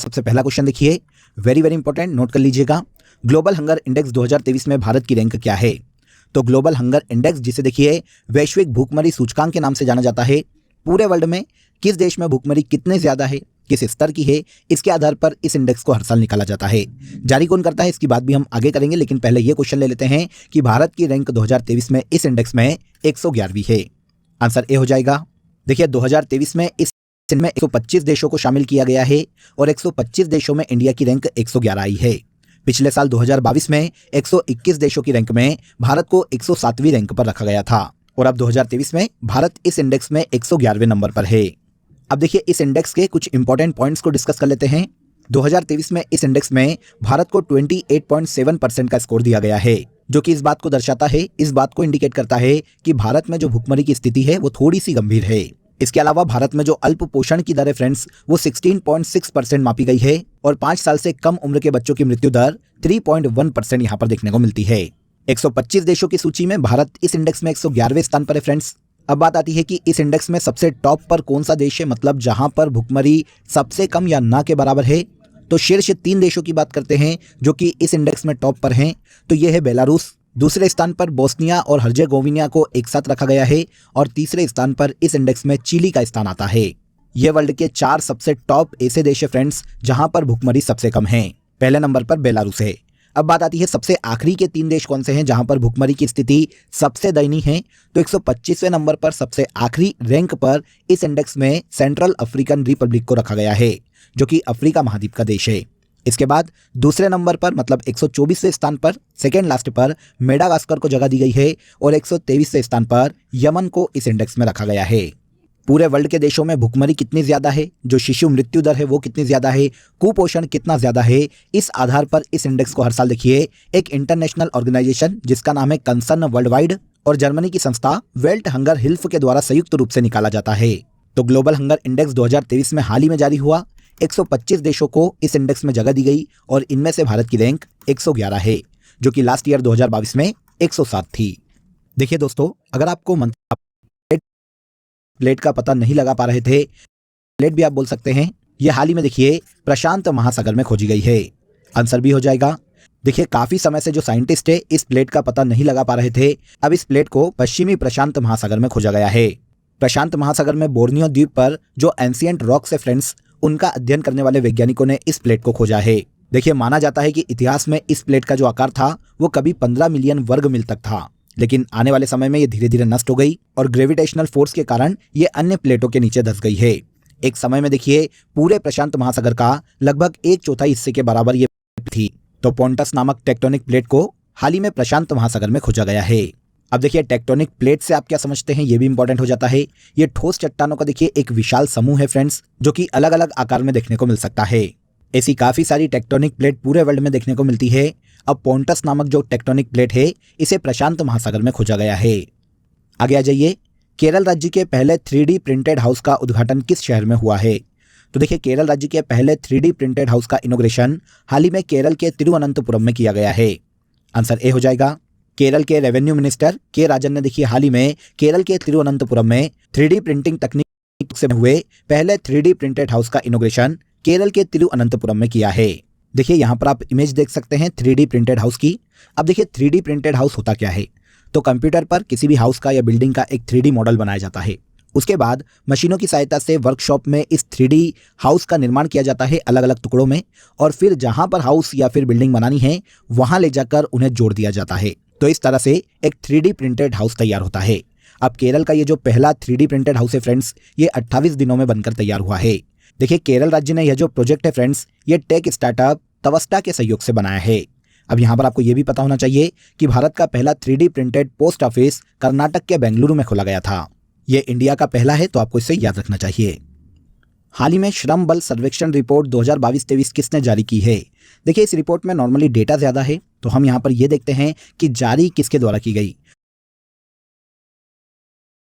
सबसे पहला क्वेश्चन देखिए, वेरी वेरी इंपॉर्टेंट, नोट कर लीजिएगा। ग्लोबल हंगर इंडेक्स 2023 में भारत की रैंक क्या है? तो ग्लोबल हंगर इंडेक्स, जिसे देखिए वैश्विक भूखमरी सूचकांक के नाम से जाना जाता है, पूरे वर्ल्ड में किस देश में भूखमरी कितने ज्यादा है, किस स्तर की है, इसके आधार पर इस इंडेक्स को हर साल निकाला जाता है। जारी कौन करता है इसकी बात भी हम आगे करेंगे, लेकिन पहले ये क्वेश्चन ले लेते हैं कि भारत की रैंक 2023 में इस इंडेक्स में 111वीं है। आंसर ए हो जाएगा। देखिए 2023 में इस में 125 देशों को शामिल किया गया है और 125 देशों में इंडिया की रैंक 111 आई है। पिछले साल 2022 में 121 देशों की रैंक में भारत को 107वीं रैंक पर रखा गया था और अब 2023 में भारत इस इंडेक्स में 111वें नंबर पर है। अब देखिए इस इंडेक्स के कुछ इंपॉर्टेंट पॉइंट्स को डिस्कस कर लेते हैं। 2023 में इस इंडेक्स में भारत को 28.7% का स्कोर दिया गया है, जो कि इस बात को दर्शाता है, इस बात को इंडिकेट करता है कि भारत में जो भुखमरी की स्थिति है वो थोड़ी सी गंभीर है। इसके अलावा भारत में जो अल्प पोषण की दर है फ्रेंड्स, वो 16.6% मापी गई है और 5 साल से कम उम्र के बच्चों की मृत्यु दर 3.1% यहाँ पर देखने को मिलती है। 125 देशों की सूची में भारत इस इंडेक्स में 111वें स्थान पर है फ्रेंड्स। अब बात आती है कि इस इंडेक्स में सबसे टॉप पर कौन सा देश है, मतलब जहां पर भुखमरी सबसे कम या ना के बराबर है। तो शीर्ष 3 देशों की बात करते हैं जो कि इस इंडेक्स में टॉप पर हैं। तो ये है बेलारूस, दूसरे स्थान पर बोस्निया और हर्जेगोविना को एक साथ रखा गया है और तीसरे स्थान पर इस इंडेक्स में चिली का स्थान आता है। यह वर्ल्ड के 4 सबसे टॉप ऐसे देश है फ्रेंड्स जहां पर भुखमरी सबसे कम है। पहले नंबर पर बेलारूस है। अब बात आती है सबसे आखिरी के 3 देश कौन से हैं जहां पर भुखमरी की स्थिति सबसे दयनीय है। तो 125वें नंबर पर सबसे आखिरी रैंक पर इस इंडेक्स में सेंट्रल अफ्रीकन रिपब्लिक को रखा गया है, जो कि अफ्रीका महाद्वीप का देश है। इसके बाद दूसरे नंबर पर मतलब 124वें स्थान पर सेकेंड लास्ट पर मेडागास्कर को जगह दी गई है और 123वें स्थान पर यमन को इस इंडेक्स में रखा गया है। पूरे वर्ल्ड के देशों में भुखमरी कितनी ज्यादा है, जो शिशु मृत्यु दर है वो कितनी ज्यादा है, कुपोषण कितना ज्यादा है, इस आधार पर इस इंडेक्स को हर साल देखिए एक इंटरनेशनल ऑर्गेनाइजेशन जिसका नाम है कंसर्न वर्ल्ड वाइड और जर्मनी की संस्था वेल्ट हंगर हिल्फ के द्वारा संयुक्त रूप से निकाला जाता है। तो ग्लोबल हंगर इंडेक्स 2023 में हाल ही में जारी हुआ। 125 देशों को इस इंडेक्स में जगह दी गई और इनमें से भारत की रैंक 111 है, जो कि लास्ट ईयर 2022 में 107 थी। देखिए दोस्तों, अगर आपको प्लेट का पता नहीं लगा पा रहे थे, प्लेट भी आप बोल सकते हैं, यह हाल ही में देखिए प्रशांत महासागर में खोजी गई है। आंसर भी हो जाएगा। देखिए काफी समय से जो साइंटिस्ट है इस प्लेट का पता नहीं लगा पा रहे थे, अब इस प्लेट को पश्चिमी प्रशांत महासागर में खोजा गया है। प्रशांत महासागर में बोर्नियो द्वीप पर जो एंशिएंट रॉक्स है फ्रेंड्स, उनका अध्ययन करने वाले वैज्ञानिकों ने इस प्लेट को खोजा है। देखिए माना जाता है कि इतिहास में इस प्लेट का जो आकार था वो कभी 15 मिलियन वर्ग मील तक था, लेकिन आने वाले समय में ये धीरे धीरे नष्ट हो गई और ग्रेविटेशनल फोर्स के कारण ये अन्य प्लेटों के नीचे धंस गई है। एक समय में देखिए पूरे प्रशांत महासागर का लगभग 1/4 हिस्से के बराबर ये थी। तो पोंटस नामक टेक्टोनिक प्लेट को हाल ही में प्रशांत महासागर में खोजा गया है। अब देखिए टेक्टोनिक प्लेट से आप क्या समझते हैं, ये भी इंपॉर्टेंट हो जाता है। ये ठोस चट्टानों का देखिए एक विशाल समूह है फ्रेंड्स, जो कि अलग अलग आकार में देखने को मिल सकता है। ऐसी काफी सारी टेक्टोनिक प्लेट पूरे वर्ल्ड में देखने को मिलती है। अब पोंटस नामक जो टेक्टोनिक प्लेट है इसे प्रशांत महासागर में खोजा गया है। आगे आ जाइए, केरल राज्य के पहले 3D प्रिंटेड हाउस का उद्घाटन किस शहर में हुआ है? तो देखिए केरल राज्य के पहले 3D प्रिंटेड हाउस का इनॉग्रेशन हाल ही में केरल के तिरुवनंतपुरम में किया गया है। आंसर ए हो जाएगा। केरल के रेवेन्यू मिनिस्टर के राजन ने देखिए हाल ही में केरल के तिरुवनंतपुरम में 3D प्रिंटिंग तकनीक से हुए पहले 3D प्रिंटेड हाउस का इनॉग्रेशन केरल के तिरुवनंतपुरम में किया है। देखिए यहाँ पर आप इमेज देख सकते हैं 3D प्रिंटेड हाउस की। अब देखिए 3D प्रिंटेड हाउस होता क्या है, तो कंप्यूटर पर किसी भी हाउस का या बिल्डिंग का एक 3D मॉडल बनाया जाता है। उसके बाद मशीनों की सहायता से वर्कशॉप में इस 3D हाउस का निर्माण किया जाता है अलग अलग टुकड़ों में, और फिर जहां पर हाउस या फिर बिल्डिंग बनानी है वहां ले जाकर उन्हें जोड़ दिया जाता है। तो इस तरह से एक 3D प्रिंटेड हाउस तैयार होता है। अब केरल का ये जो पहला 3D प्रिंटेड हाउस है फ्रेंड्स, ये 28 दिनों में बनकर तैयार हुआ है। देखिए केरल राज्य ने यह जो प्रोजेक्ट है फ्रेंड्स, ये टेक स्टार्टअप तवस्टा के सहयोग से बनाया है। अब यहाँ पर आपको ये भी पता होना चाहिए कि भारत का पहला 3D printed post office Karnataka के बेंगलुरु में खोला गया था। ये इंडिया का पहला है, तो आपको इसे याद रखना चाहिए। हाल ही में श्रम बल सर्वेक्षण रिपोर्ट 2022-23 किसने जारी की है? देखिए इस रिपोर्ट में नॉर्मली डेटा ज़्यादा है, तो हम यहाँ पर ये देखते हैं कि जारी किसके द्वारा की गई।